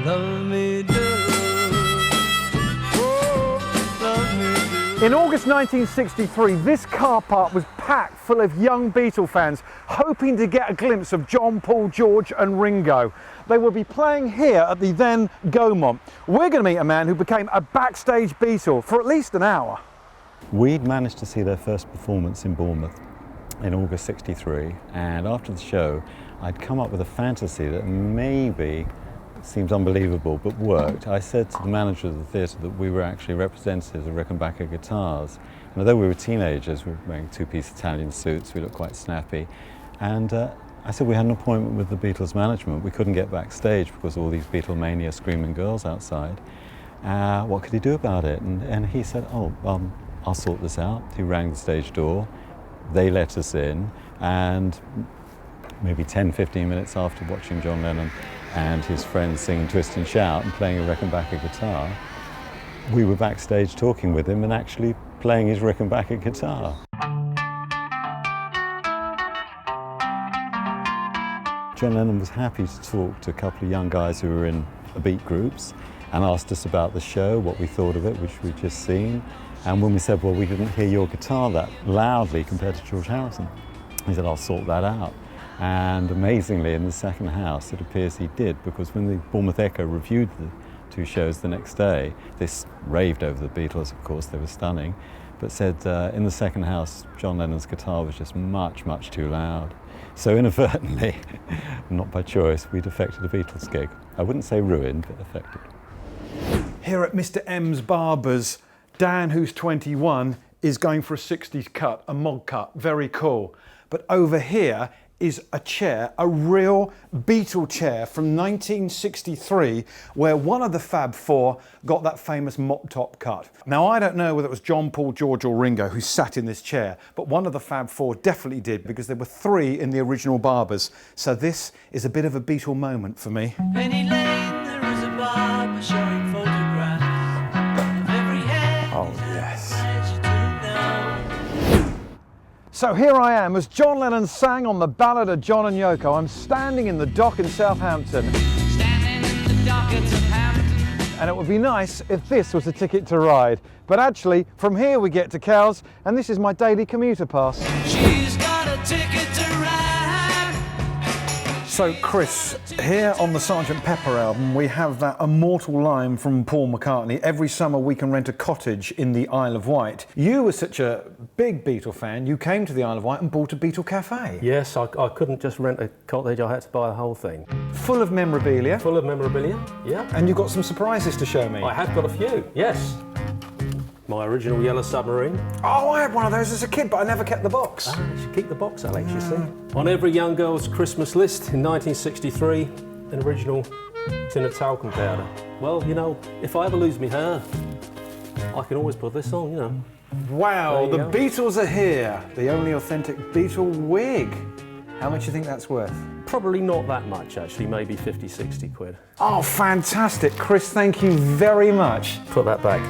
love me do. Oh, love me do. In August 1963, this car park was packed full of young Beatle fans hoping to get a glimpse of John, Paul, George and Ringo. They will be playing here at the then Gaumont. We're going to meet a man who became a backstage Beatle for at least an hour. We'd managed to see their first performance in Bournemouth in August '63, and after the show I'd come up with a fantasy that maybe seems unbelievable but worked. I said to the manager of the theatre that we were actually representatives of Rickenbacker guitars. And although we were teenagers, we were wearing two-piece Italian suits, we looked quite snappy, and I said we had an appointment with the Beatles management. We couldn't get backstage because of all these Beatlemania screaming girls outside. What could he do about it? And he said, I'll sort this out. He rang the stage door, they let us in, and maybe 10-15 minutes after watching John Lennon and his friends singing Twist and Shout and playing a Rickenbacker guitar, we were backstage talking with him and actually playing his Rickenbacker guitar. John Lennon was happy to talk to a couple of young guys who were in beat groups and asked us about the show, what we thought of it, which we'd just seen. And when we said, well, we didn't hear your guitar that loudly compared to George Harrison, he said, I'll sort that out. And amazingly, in the second house, it appears he did, because when the Bournemouth Echo reviewed the two shows the next day, this raved over the Beatles, of course, they were stunning, but said in the second house, John Lennon's guitar was just much, much too loud. So inadvertently, not by choice, we'd affected a Beatles gig. I wouldn't say ruined, but affected. Here at Mr. M's Barber's, Dan, who's 21, is going for a 60s cut, a mod cut, very cool. But over here is a chair, a real Beatle chair from 1963, where one of the Fab Four got that famous mop top cut. Now, I don't know whether it was John, Paul, George or Ringo who sat in this chair, but one of the Fab Four definitely did, because there were three in the original Barbers. So this is a bit of a Beatle moment for me. Penny Lane, there is a barber showing photographs of every head. Oh, yes. Pleasure to know. So here I am, as John Lennon sang on the ballad of John and Yoko. I'm standing in the dock in Southampton. Standing in the dock at Southampton. And it would be nice if this was a ticket to Ryde. But actually, from here we get to Cowes, and this is my daily commuter pass. She's got a ticket to ride. So Chris, here on the Sgt. Pepper album, we have that immortal line from Paul McCartney, every summer we can rent a cottage in the Isle of Wight. You were such a big Beatle fan, you came to the Isle of Wight and bought a Beetle Cafe. Yes, I couldn't just rent a cottage, I had to buy the whole thing. Full of memorabilia. Full of memorabilia, yeah. And you've got some surprises to show me. I have got a few, yes. My original yellow submarine. Oh, I had one of those as a kid, but I never kept the box. Ah, you should keep the box, Alex, you see. On every young girl's Christmas list in 1963, an original tin of talcum powder. Well, you know, if I ever lose my hair, I can always put this on, you know. Wow, the go. Beatles are here. The only authentic Beatle wig. How much do you think that's worth? Probably not that much, actually, maybe 50, 60 quid. Oh, fantastic. Chris, thank you very much. Put that back.